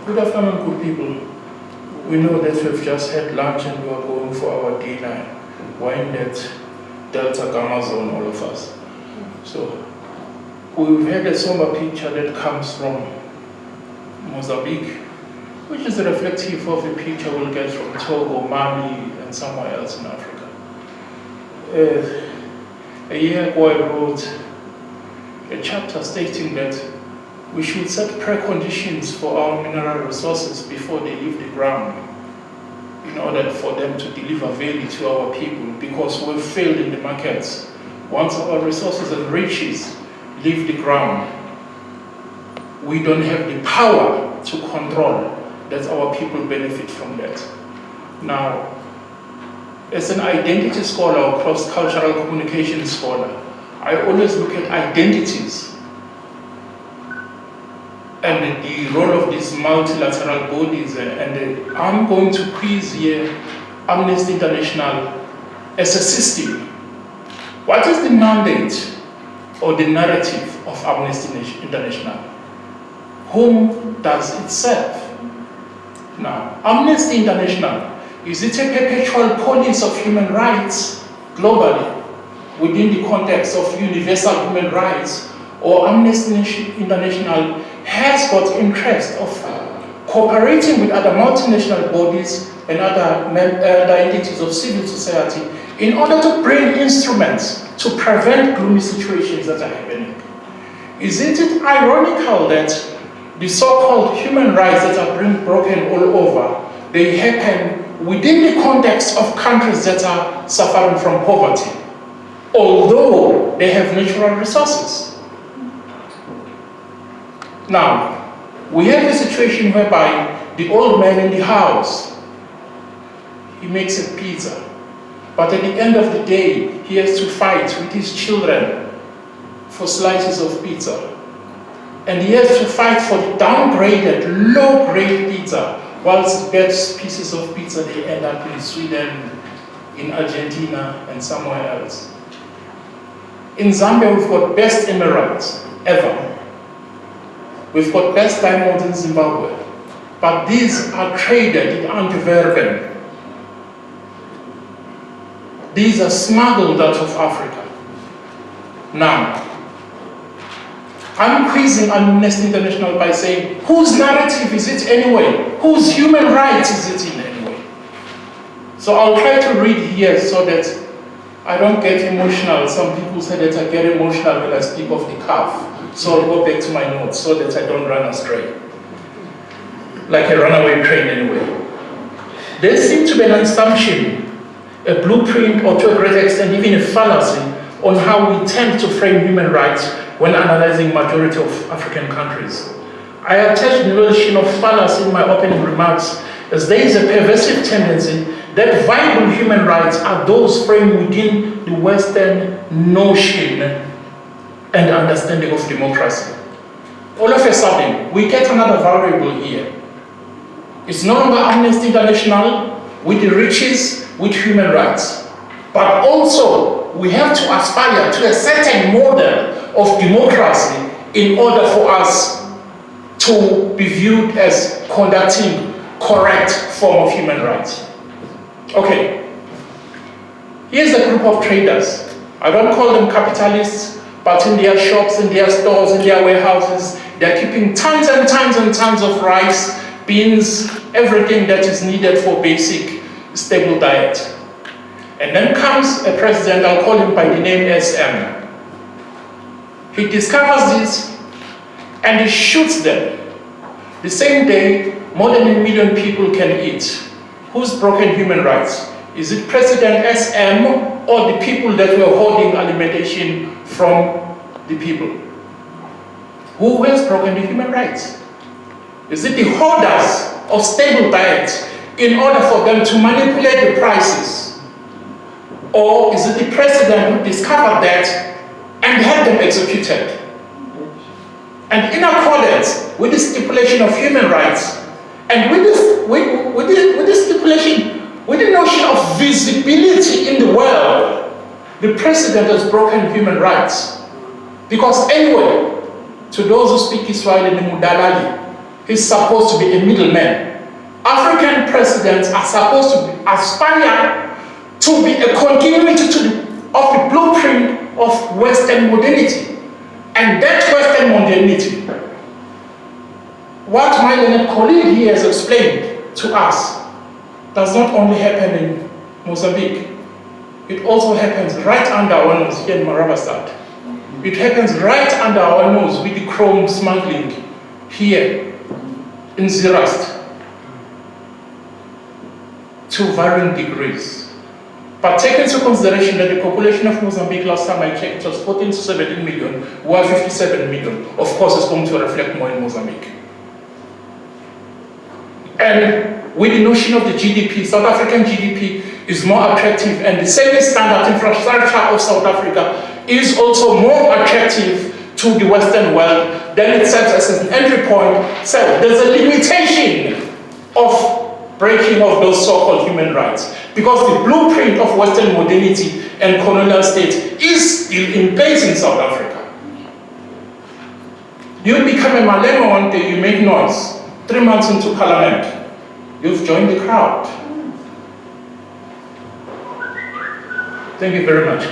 Good afternoon, good people. We know that we've just had lunch and we are going for our dinner. We're in that Delta Gamma zone, all of us. So we've had a somber picture that comes from Mozambique, which is reflective of a picture we'll get from Togo, Mali, and somewhere else in Africa. A year ago I wrote a chapter stating that we should set preconditions for our mineral resources before they leave the ground in order for them to deliver value to our people, because we've failed in the markets. Once our resources and riches leave the ground, we don't have the power to control that our people benefit from that. Now, as an identity scholar or cross-cultural communication scholar, I always look at identities and the role of these multilateral bodies, and I'm going to quiz here Amnesty International as a system. What is the mandate or the narrative of Amnesty International? Whom does it serve? Now, Amnesty International, is it a perpetual police of human rights globally within the context of universal human rights, or Amnesty International has got interest of cooperating with other multinational bodies and other entities of civil society in order to bring instruments to prevent gloomy situations that are happening? Isn't it ironical that the so-called human rights that are being broken all over, they happen within the context of countries that are suffering from poverty, although they have natural resources? Now, we have a situation whereby the old man in the house, he makes a pizza, but at the end of the day, he has to fight with his children for slices of pizza. And he has to fight for the downgraded, low-grade pizza, whilst the best pieces of pizza, they end up in Sweden, in Argentina, and somewhere else. In Zambia, we've got best emeralds ever. We've got best diamonds in Zimbabwe, but these are traded in Antwerpen. These are smuggled out of Africa. Now, I'm quizzing Amnesty International by saying, whose narrative is it anyway? Whose human rights is it in anyway? So I'll try to read here so that I don't get emotional. Some people say that I get emotional when I speak of the calf. So I'll go back to my notes so that I don't run astray. Like a runaway train anyway. There seems to be an assumption, a blueprint, or to a great extent even a fallacy on how we tend to frame human rights when analyzing majority of African countries. I attached the notion of fallacy in my opening remarks, as there is a pervasive tendency that viable human rights are those framed within the Western notion and understanding of democracy. All of a sudden, we get another variable here. It's no longer Amnesty International with the riches, with human rights, but also we have to aspire to a certain model of democracy in order for us to be viewed as conducting correct form of human rights. Okay, here's a group of traders. I don't call them capitalists, but in their shops, in their stores, in their warehouses, they're keeping tons and tons and tons of rice, beans, everything that is needed for basic, stable diet. And then comes a president, I'll call him by the name SM. He discovers this and he shoots them. The same day, more than 1 million people can eat. Who's broken human rights? Is it President SM or the people that were holding alimentation from the people? Who has broken the human rights? Is it the holders of stable diets in order for them to manipulate the prices? Or is it the president who discovered that and had them executed? And in accordance with the stipulation of human rights, and with the stipulation, with the notion of visibility in the world, the president has broken human rights. Because anyway, to those who speak Kiswahili, ni mudalali. He's supposed to be a middleman. African presidents are supposed to aspire to be a continuity of the blueprint of Western modernity. And that Western modernity, what my learned colleague here has explained to us, does not only happen in Mozambique. It also happens right under our nose here in Marabastad. It happens right under our nose with the chrome smuggling here in Zirast, to varying degrees. But take into consideration that the population of Mozambique, last time I checked, was 14 to 17 million, we are 57 million. Of course, it's going to reflect more in Mozambique. And with the notion of the GDP, South African GDP is more attractive, and the semi-standard infrastructure of South Africa is also more attractive to the Western world. Then it serves as an entry point. So there's a limitation of breaking of those so-called human rights, because the blueprint of Western modernity and colonial state is still in place in South Africa. You become a Malema one day, you make noise. 3 months into parliament, you've joined the crowd. Thank you very much.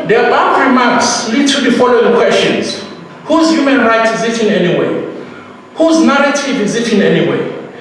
The above remarks lead to the following questions. Whose human rights is it in any way? Whose narrative is it in any way?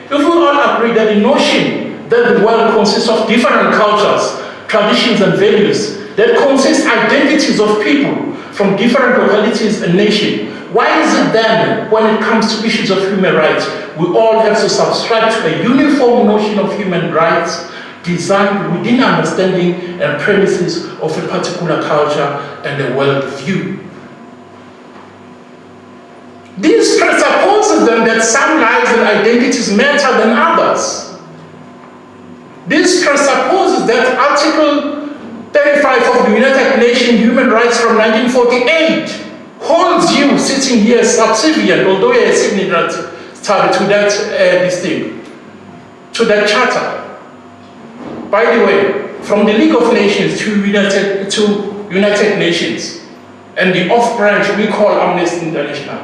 If we all agree that the notion that the world consists of different cultures, traditions and values, that consist identities of people from different localities and nations, why is it then, when it comes to issues of human rights, we all have to subscribe to a uniform notion of human rights designed within understanding and premises of a particular culture and a world view? This presupposes then that some lives and identities matter than others. This presupposes that Article 35 of the United Nations Human Rights from 1948 holds you sitting here subservient, although you're a signatory to that charter. By the way, from the League of Nations to United Nations and the off-branch we call Amnesty International,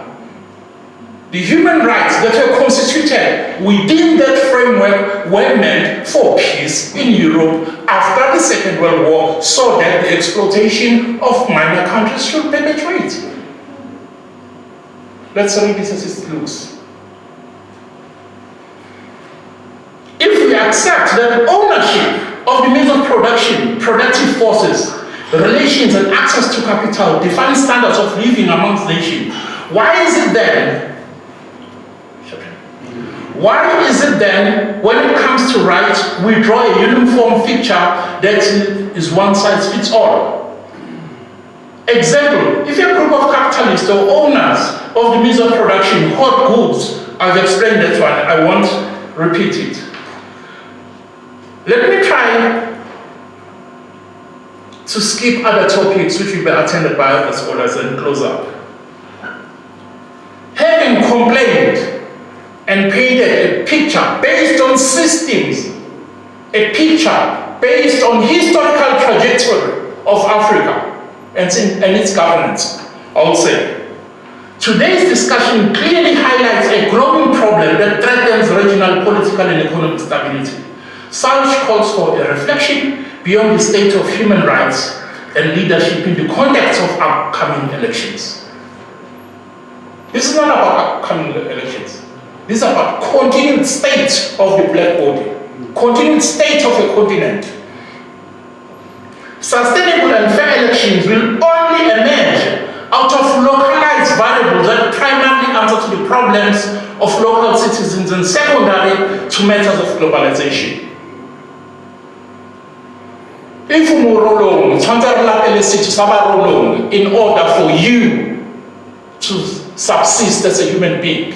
the human rights that were constituted within that framework were meant for peace in Europe after the Second World War, so that the exploitation of minor countries should perpetuate. Let's read this as it looks. If we accept that ownership of the means of production, productive forces, relations and access to capital define standards of living amongst nations, why is it then, when it comes to rights, we draw a uniform picture that is one size fits all? Example, if a group of capitalists or owners of the means of production hoard goods, I've explained that one, I won't repeat it. Let me try to skip other topics which will be attended by other scholars and close up. Having complained and painted a picture based on systems, a picture based on historical trajectory of Africa and its governance, I would say. Today's discussion clearly highlights a growing problem that threatens regional political and economic stability. Such calls for a reflection beyond the state of human rights and leadership in the context of upcoming elections. This is not about upcoming elections. This is about continued state of the black body, continued state of a continent. Sustainable and fair elections will only emerge out of localized variables that primarily answer to the problems of local citizens and secondary to matters of globalization. If in order for you to subsist as a human being,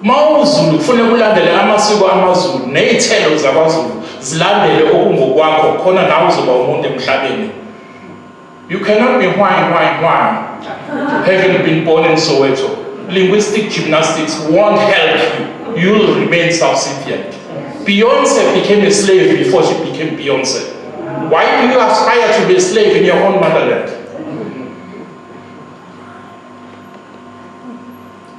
mawuzulu kufuna kulandele amasiko amaZulu nezithelo zakwaZulu zilandele okungokwakho khona nawe uzoba umuntu emhlabeni. You cannot be whine having been born in Soweto. Linguistic gymnastics won't help you. You'll remain subservient. Beyonce became a slave before she became Beyonce. Why do you aspire to be a slave in your own motherland?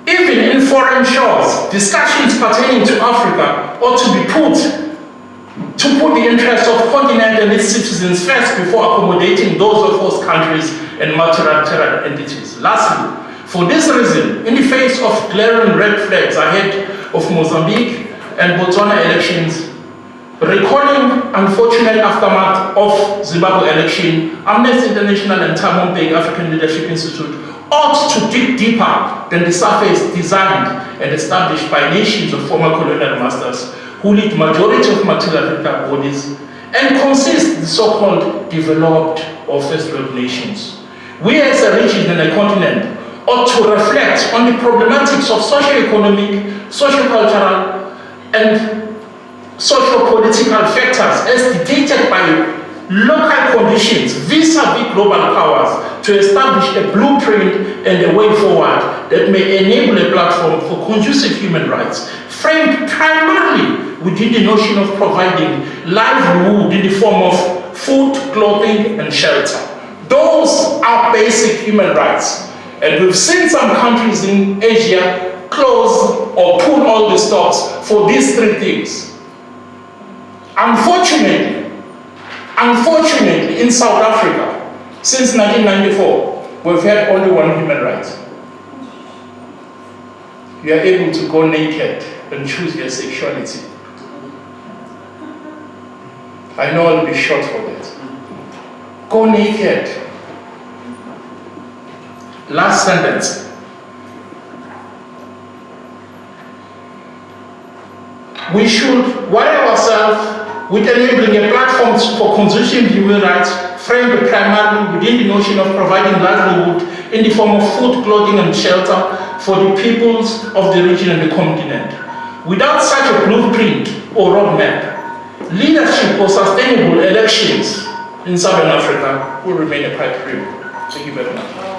Even foreign shores, discussions pertaining to Africa ought to be put the interests of the continent and its citizens first before accommodating those of host countries and multilateral entities. Lastly, for this reason, in the face of glaring red flags ahead of Mozambique and Botswana elections, recalling unfortunate aftermath of Zimbabwe election, Amnesty International and Thabo Mbeki African Leadership Institute ought to dig deeper than the surface designed and established by nations of former colonial masters who lead majority of multilateral bodies and consist the so-called developed or first world nations. We as a region and a continent ought to reflect on the problematics of socio-economic, socio-cultural, and socio-political factors as dictated by local conditions vis-a-vis global powers to establish a blueprint and a way forward that may enable a platform for conducive human rights, framed primarily within the notion of providing livelihood in the form of food, clothing, and shelter. Those are basic human rights. And we've seen some countries in Asia close or pull all the stops for these three things. Unfortunately, in South Africa, since 1994, we've had only one human right. You are able to go naked and choose your sexuality. I know I'll be shot for that. Go naked. Last sentence. We should worry ourselves with enabling a platform for constitutional human rights framed primarily within the notion of providing livelihood in the form of food, clothing, and shelter for the peoples of the region and the continent. Without such a blueprint or roadmap, leadership or sustainable elections in Southern Africa will remain a pipe dream. Thank you very much.